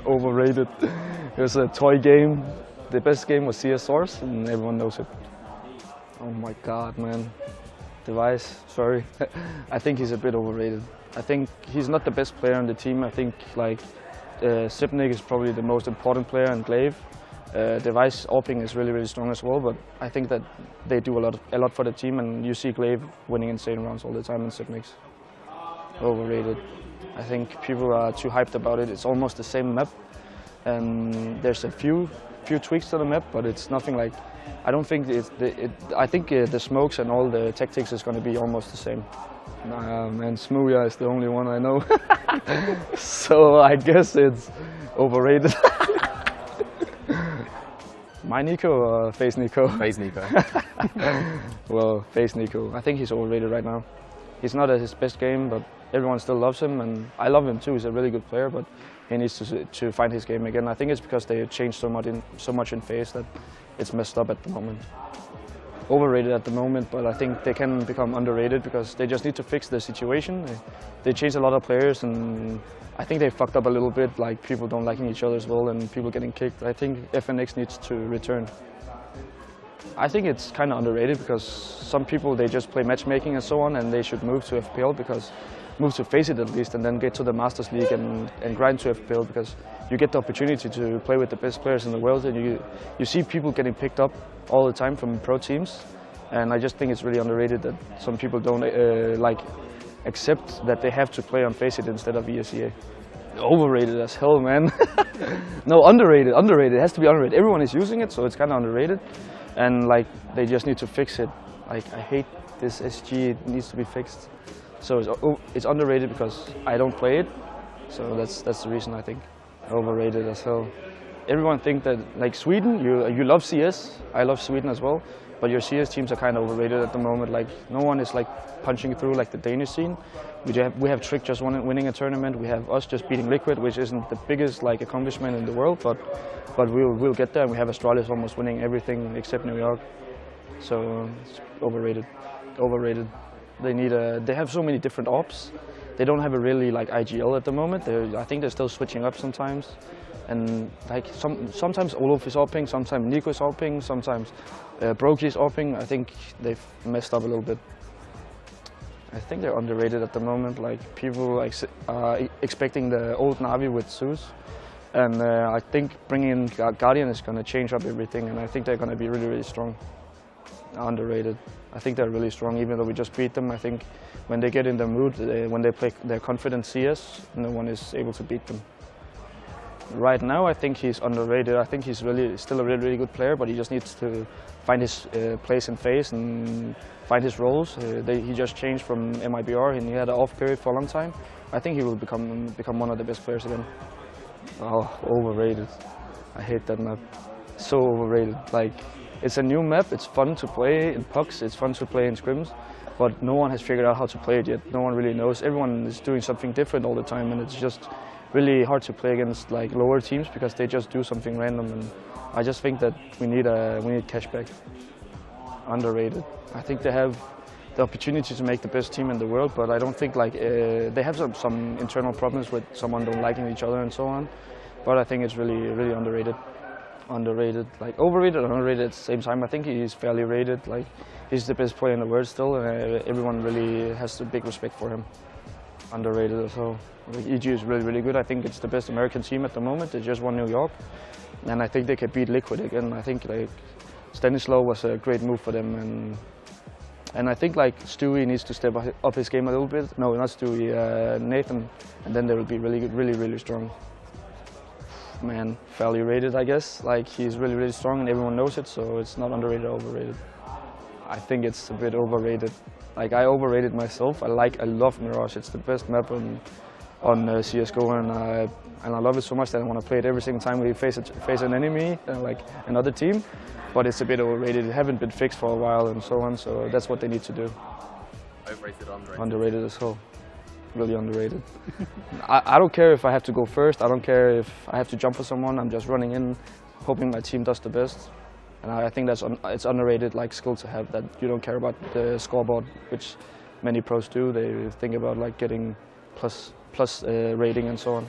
Overrated. It was a toy game. The best game was CS Source, and everyone knows it. Oh my god, man. Device, sorry. I think he's a bit overrated. I think he's not the best player on the team. I think like Sipnik is probably the most important player, and Glaive. Device AWPing is really strong as well, but I think that they do a lot for the team, and you see Glaive winning insane rounds all the time in Sipnik's. Overrated. I think people are too hyped about it. It's almost the same map, and there's a few tweaks to the map, but it's nothing like. I don't think I think the smokes and all the tactics is going to be almost the same. Nah, man, Smooya is the only one I know, so I guess it's overrated. My Nico or Face Nico? Face Nico. Well, Face Nico. I think he's overrated right now. He's not at his best game, but everyone still loves him, and I love him too. He's a really good player, but he needs to find his game again. I think it's because they changed so much in Face that it's messed up at the moment. Overrated at the moment, but I think they can become underrated because they just need to fix the situation. They changed a lot of players, and I think they fucked up a little bit, like people don't liking each other as well and people getting kicked. I think FNX needs to return. I think it's kind of underrated because some people, they just play matchmaking and so on, and they should move to FPL move to Face It at least, and then get to the Masters League and grind to FPL, because you get the opportunity to play with the best players in the world, and you see people getting picked up all the time from pro teams, and I just think it's really underrated that some people don't accept that they have to play on Face It instead of ESEA. Overrated as hell, man. No, underrated. It has to be underrated. Everyone is using it, so it's kind of underrated, and like they just need to fix it. Like I hate this SG. It needs to be fixed. So it's underrated because I don't play it. So that's the reason I think. Overrated as hell. Everyone think that like Sweden, you love CS. I love Sweden as well, but your CS teams are kind of overrated at the moment. Like no one is like punching through like the Danish scene. We have Trick just winning a tournament. We have us just beating Liquid, which isn't the biggest like accomplishment in the world, but we'll get there. And we have Astralis almost winning everything except New York. So it's overrated. Overrated. They have so many different ops. They don't have a really like IGL at the moment. I think they're still switching up sometimes. And like sometimes Olof is AWPing, sometimes Nico is AWPing, sometimes Brokey is AWPing. I think they've messed up a little bit. I think they're underrated at the moment. Like people are expecting the old Na'Vi with Zeus, and I think bringing in Guardian is going to change up everything, and I think they're going to be really strong. Underrated. I think they're really strong, even though we just beat them. I think when they get in the mood, when they play their confident CS, no one is able to beat them. Right now, I think he's underrated. I think he's still a really good player, but he just needs to find his place in Face and find his roles. He just changed from MIBR, and he had an off period for a long time. I think he will become one of the best players again. Oh, overrated. I hate that map. So overrated. Like, it's a new map. It's fun to play in pucks. It's fun to play in scrims, but no one has figured out how to play it yet. No one really knows. Everyone is doing something different all the time, and it's just really hard to play against like lower teams because they just do something random. And I just think that we need cashback. Underrated. I think they have the opportunity to make the best team in the world, but I don't think like they have some internal problems with someone don't liking each other and so on. But I think it's really underrated. Underrated, like overrated and underrated at the same time. I think he's fairly rated. Like he's the best player in the world still, and everyone really has a big respect for him. Underrated as well. Like, EG is really good. I think it's the best American team at the moment. They just won New York, and I think they can beat Liquid again. I think like Stanislaw was a great move for them, and I think like Stewie needs to step up his game a little bit. No, not Stewie, Nathan, and then they will be really good, really strong. Man, fairly rated, I guess. Like he's really strong, and everyone knows it, so it's not underrated or overrated. I think it's a bit overrated. Like I overrated myself. I love Mirage. It's the best map on CS:GO, and I love it so much that I want to play it every single time we face an enemy, like another team. But it's a bit overrated. It haven't been fixed for a while and so on. So that's what they need to do. Overrated, underrated. Underrated as well. Really underrated. I don't care if I have to go first. I don't care if I have to jump for someone. I'm just running in, hoping my team does the best. And I think it's underrated like skill to have, that you don't care about the scoreboard, which many pros do. They think about like getting plus rating and so on.